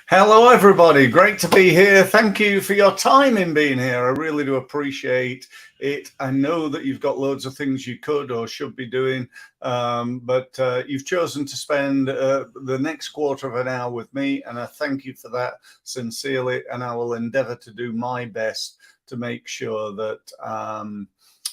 Hello, everybody. Great to be here. Thank you for your time in being here. I really do appreciate it. I know that you've got loads of things you could or should be doing, but you've chosen to spend the next quarter of an hour with me, and I thank you for that sincerely, and I will endeavor to do my best to make sure that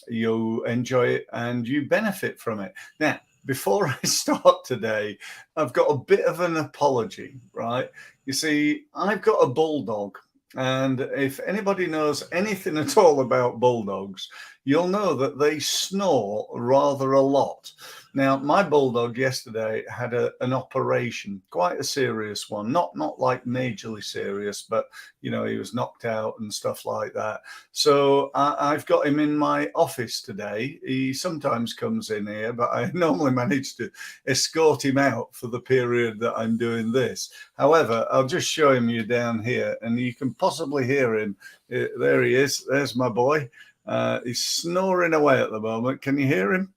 you enjoy it and you benefit from it. Now, before I start today, I've got a bit of an apology, right? You see, I've got a bulldog, and if anybody knows anything at all about bulldogs, you'll know that they snore rather a lot. Now, my bulldog yesterday had an operation, quite a serious one, not like majorly serious, but you know, he was knocked out and stuff like that. So I've got him in my office today. He sometimes comes in here, but I normally manage to escort him out for the period that I'm doing this. However, I'll just show him you down here, and you can possibly hear him. There he is. There's my boy. He's snoring away at the moment. Can you hear him?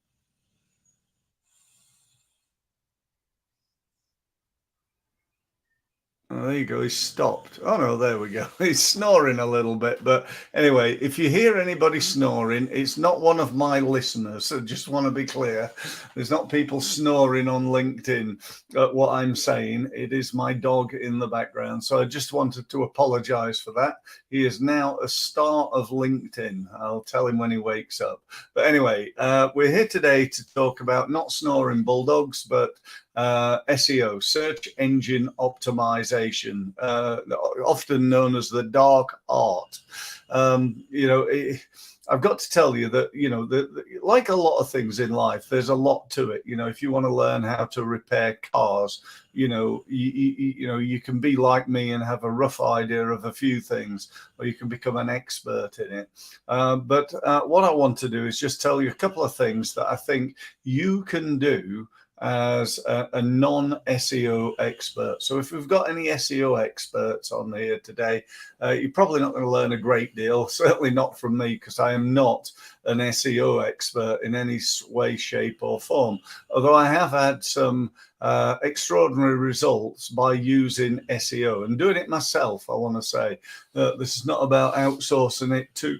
Oh, there you go. He's stopped. Oh, no, there we go. He's snoring a little bit. But anyway, if you hear anybody snoring, it's not one of my listeners. So just want to be clear. There's not people snoring on LinkedIn at what I'm saying. It is my dog in the background. So I just wanted to apologize for that. He is now a star of LinkedIn. I'll tell him when he wakes up. But anyway, we're here today to talk about not snoring bulldogs, but SEO, search engine optimization, often known as the dark art. I've got to tell you that, like a lot of things in life, there's a lot to it. If you want to learn how to repair cars, you can be like me and have a rough idea of a few things, or you can become an expert in it. But what I want to do is just tell you a couple of things that I think you can do as a non-SEO expert. So if we've got any SEO experts on here today, you're probably not going to learn a great deal, certainly not from me, because I am not an SEO expert in any way, shape or form. Although I have had some extraordinary results by using SEO and doing it myself. I want to say this is not about outsourcing it to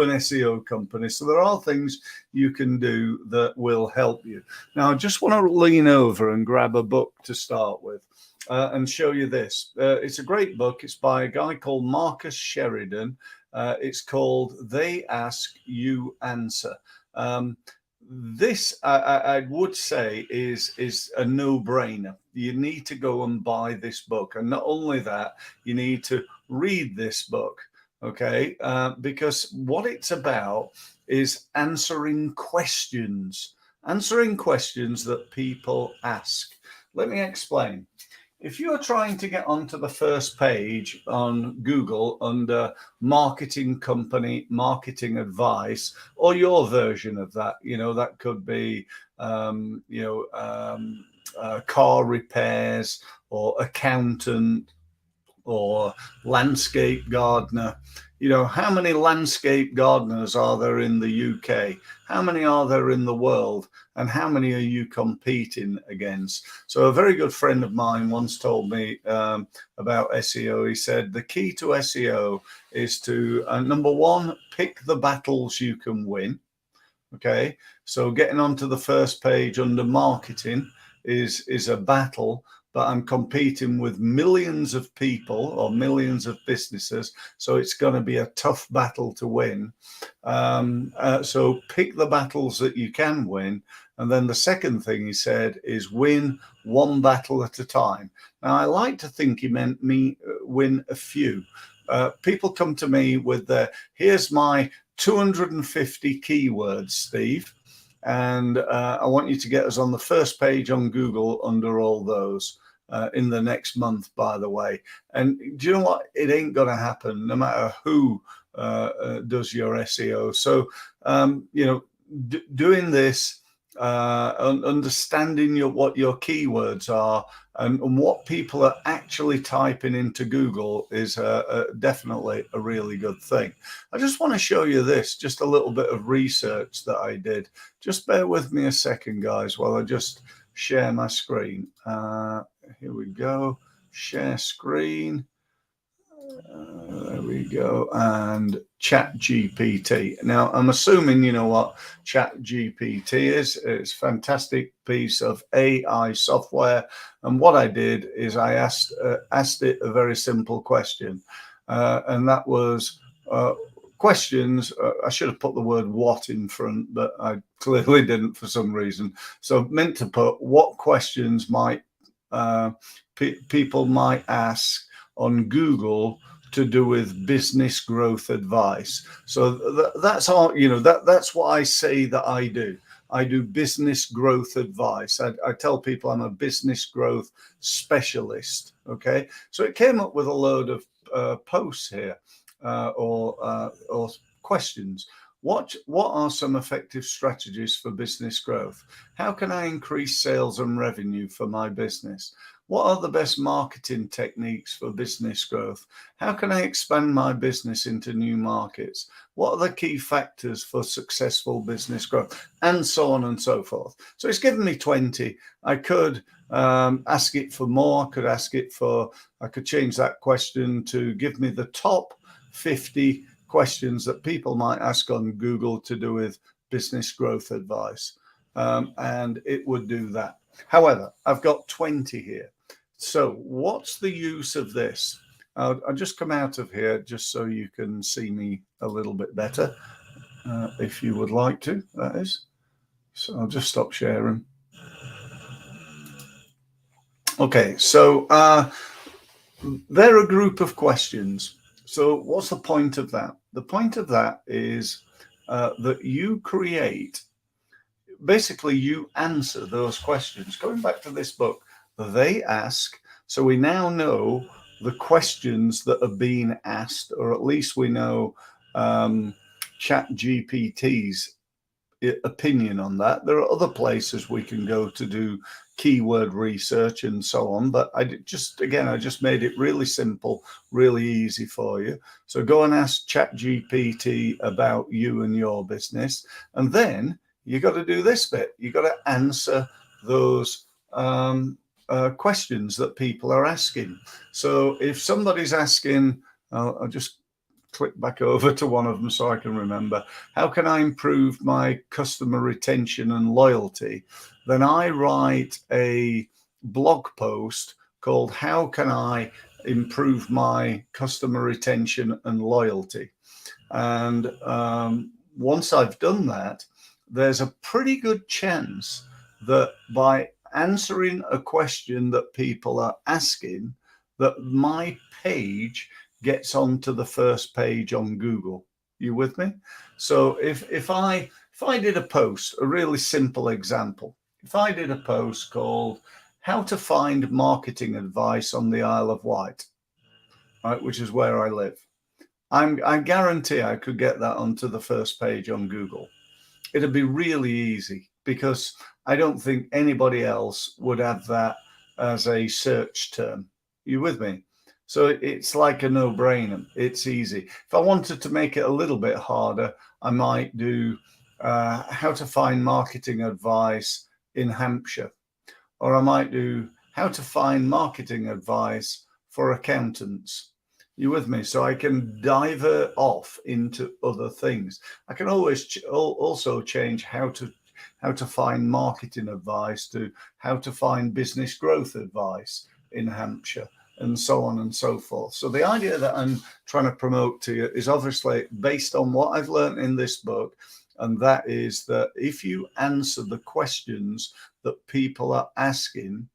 an SEO company. So there are things you can do that will help you. Now, I just want to lean over and grab a book to start with and show you this. It's a great book. It's by a guy called Marcus Sheridan. It's called They Ask, You Answer. This, I would say, is a no-brainer. You need to go and buy this book. And not only that, you need to read this book. Okay, because what it's about is answering questions that people ask. Let me explain. If you are trying to get onto the first page on Google under marketing company, marketing advice, or your version of that, that could be, car repairs or accountant, or landscape gardener. How many landscape gardeners are there in the UK? How many are there in the world? And how many are you competing against? So a very good friend of mine once told me about SEO. He said the key to SEO is to, number one, pick the battles you can win. Okay, so getting onto the first page under marketing is a battle, but I'm competing with millions of people or millions of businesses, so it's going to be a tough battle to win. So pick the battles that you can win. And then the second thing he said is win one battle at a time. Now, I like to think he meant win a few. People come to me with here's my 250 keywords, Steve, and I want you to get us on the first page on Google under all those. In the next month, by the way. And do you know what? It ain't going to happen no matter who does your SEO. So, doing this, understanding what your keywords are and what people are actually typing into Google is definitely a really good thing. I just want to show you this, just a little bit of research that I did. Just bear with me a second, guys, while I just share my screen. Here we go. share screen. There we go. And Chat GPT. Now, I'm assuming you know what Chat GPT is. It's a fantastic piece of AI software. And what I did is I asked it a very simple question. And that was questions. I should have put the word what in front, but I clearly didn't for some reason. So meant to put what questions might people might ask on Google to do with business growth advice. So that's all, you know, that's what I say that I do. I do business growth advice. I tell people I'm a business growth specialist. Okay. So it came up with a load of posts here or questions. What are some effective strategies for business growth? How can I increase sales and revenue for my business? What are the best marketing techniques for business growth? How can I expand my business into new markets? What are the key factors for successful business growth? And so on and so forth. So it's given me 20. I could ask it for more. I could change that question to give me the top 50 questions that people might ask on Google to do with business growth advice. And it would do that. However, I've got 20 here. So what's the use of this? I'll just come out of here just so you can see me a little bit better, if you would like to, that is. So I'll just stop sharing. Okay, so they're a group of questions. So what's the point of that? The point of that is that you create, basically you answer those questions. Going back to this book, they ask, so we now know the questions that are being asked, or at least we know Chat GPT's opinion on that. There are other places we can go to do keyword research and so on, but I just made it really simple, really easy for you. So go and ask Chat GPT about you and your business, and then you got to do this bit. You got to answer those questions that people are asking. So if somebody's asking, I'll just click back over to one of them so I can remember, how can I improve my customer retention and loyalty? Then I write a blog post called How Can I Improve My Customer Retention and Loyalty? And once I've done that, there's a pretty good chance that by answering a question that people are asking, that my page gets onto the first page on Google. You with me? So if I did a post, a really simple example, if I did a post called How to Find Marketing Advice on the Isle of Wight, right, which is where I live, I guarantee I could get that onto the first page on Google. It'd be really easy because I don't think anybody else would have that as a search term. You with me? So it's like a no-brainer. It's easy. If I wanted to make it a little bit harder, I might do how to find marketing advice in Hampshire, or I might do how to find marketing advice for accountants. You with me? So I can divert off into other things. I can always also change how to find marketing advice to how to find business growth advice in Hampshire, and so on and so forth. So the idea that I'm trying to promote to you is obviously based on what I've learned in this book, and that is that if you answer the questions that people are asking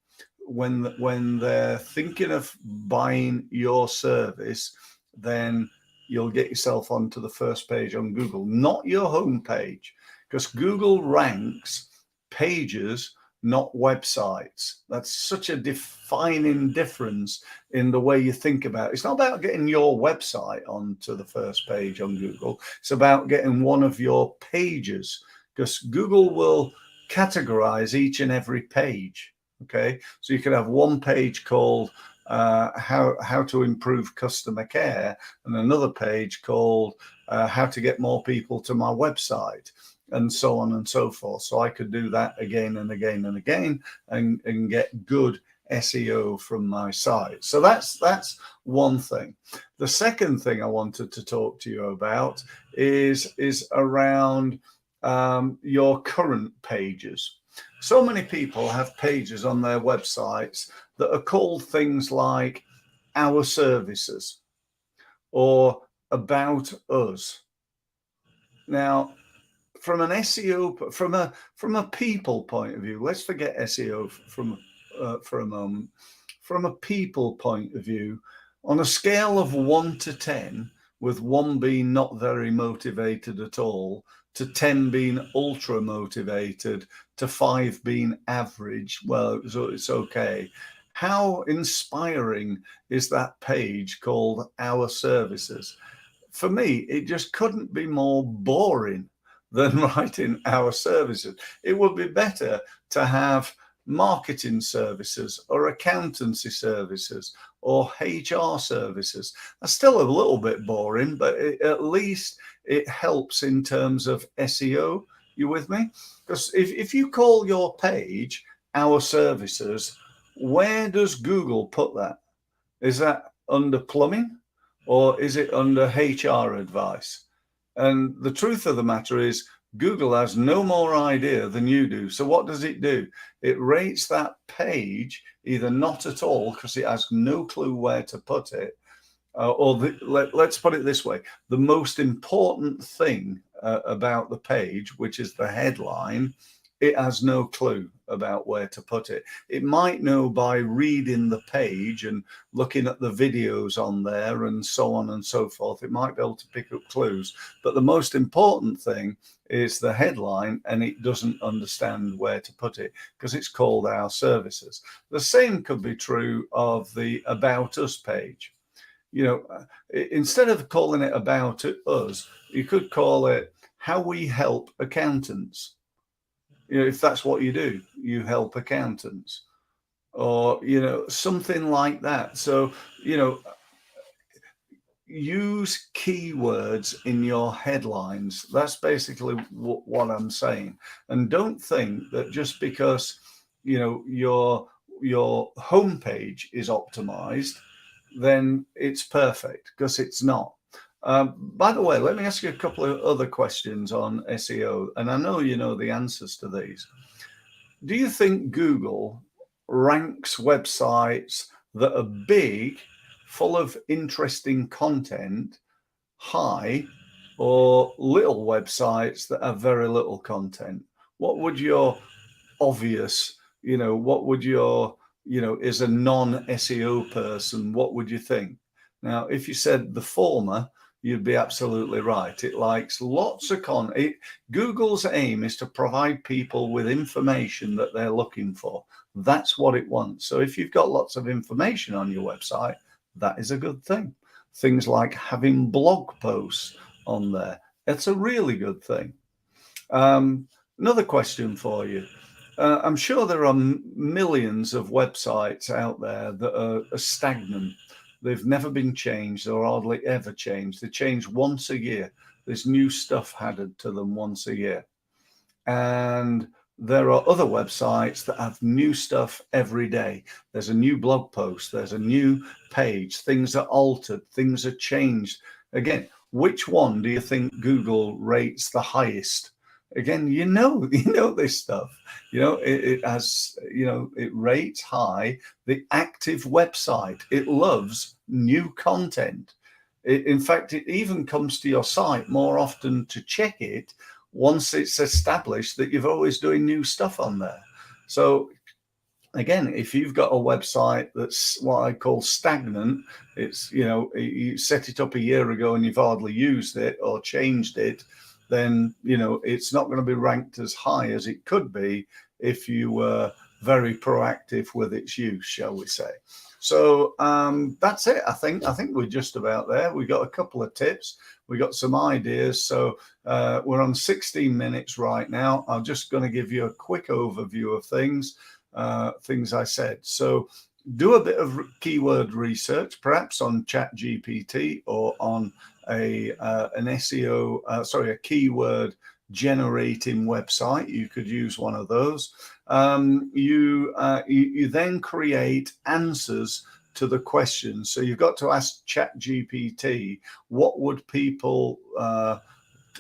when they're thinking of buying your service, then you'll get yourself onto the first page on Google, not your home page, because Google ranks pages, not websites. That's such a defining difference in the way you think about it. It's not about getting your website onto the first page on Google. It's about getting one of your pages, because Google will categorize each and every page. Okay, so you can have one page called how to improve customer care, and another page called how to get more people to my website, and so on and so forth. So I could do that again and again and again and get good SEO from my site. So that's one thing. The second thing I wanted to talk to you about is around your current pages. So many people have pages on their websites that are called things like our services or about us. Now, from an SEO, from a people point of view, let's forget SEO for a moment. From a people point of view, on a scale of 1 to 10, with 1 being not very motivated at all, to 10 being ultra motivated, to 5 being average, well, it's okay. How inspiring is that page called Our Services? For me, it just couldn't be more boring than writing Our Services. It would be better to have marketing services or accountancy services or HR services. That's still a little bit boring, but at least it helps in terms of SEO. You with me? Because if you call your page Our Services, where does Google put that? Is that under plumbing or is it under HR advice? And the truth of the matter is Google has no more idea than you do. So what does it do? It rates that page either not at all because it has no clue where to put it, let's put it this way. The most important thing about the page, which is the headline, it has no clue about where to put it. It might know by reading the page and looking at the videos on there and so on and so forth. It might be able to pick up clues. But the most important thing is the headline, and it doesn't understand where to put it because it's called Our Services. The same could be true of the About Us page. You know, instead of calling it About Us, you could call it How We Help Accountants. You know, if that's what you do, you help accountants, or, you know, something like that. So, you know, use keywords in your headlines. That's basically what I'm saying. And don't think that just because, you know, your homepage is optimized, then it's perfect, because it's not. By the way, let me ask you a couple of other questions on SEO, and I know you know the answers to these. Do you think Google ranks websites that are big, full of interesting content, high, or little websites that have very little content? What would your obvious, you know, what would your, you know, as a non-SEO person, what would you think? Now, if you said the former, you'd be absolutely right. It likes lots of content. Google's aim is to provide people with information that they're looking for. That's what it wants. So if you've got lots of information on your website, that is a good thing. Things like having blog posts on there, it's a really good thing. Another question for you. I'm sure there are millions of websites out there that are stagnant. They've never been changed or hardly ever changed. They change once a year. There's new stuff added to them once a year. And there are other websites that have new stuff every day. There's a new blog post. There's a new page. Things are altered. Things are changed. Again, which one do you think Google rates the highest? Again, you know this stuff. You know, it has, you know, it rates high the active website. It loves new content. In fact, it even comes to your site more often to check it once it's established that you're always doing new stuff on there. So again, if you've got a website that's what I call stagnant, it's, you know, you set it up a year ago and you've hardly used it or changed it, then, you know, it's not going to be ranked as high as it could be if you were very proactive with its use, shall we say. So that's it. I think we're just about there. We got a couple of tips. We got some ideas. So we're on 16 minutes right now. I'm just going to give you a quick overview of things I said. So do a bit of keyword research, perhaps on ChatGPT or on a keyword generating website. You could use one of those. You then create answers to the questions. So you've got to ask ChatGPT, what would people,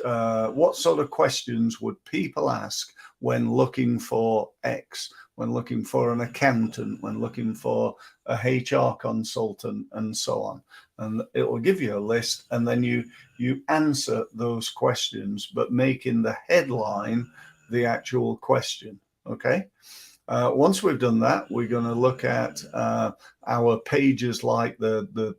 what sort of questions would people ask when looking for X, when looking for an accountant, when looking for a HR consultant, and so on. And it will give you a list, and then you answer those questions, but making the headline the actual question. Okay. Once we've done that, we're going to look at our pages like the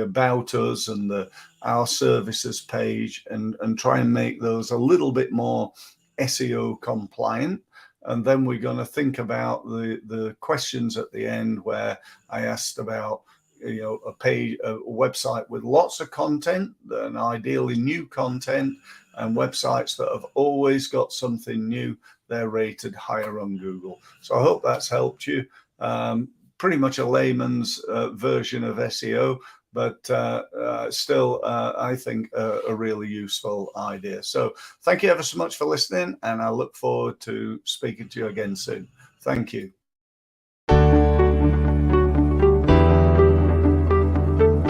About Us and the Our Services page, and try and make those a little bit more SEO compliant. And then we're going to think about the questions at the end, where I asked about a page, a website with lots of content, and ideally new content, and websites that have always got something new. They're rated higher on Google. So I hope that's helped you. Pretty much a layman's version of SEO, but still, I think a really useful idea. So thank you ever so much for listening, and I look forward to speaking to you again soon. Thank you.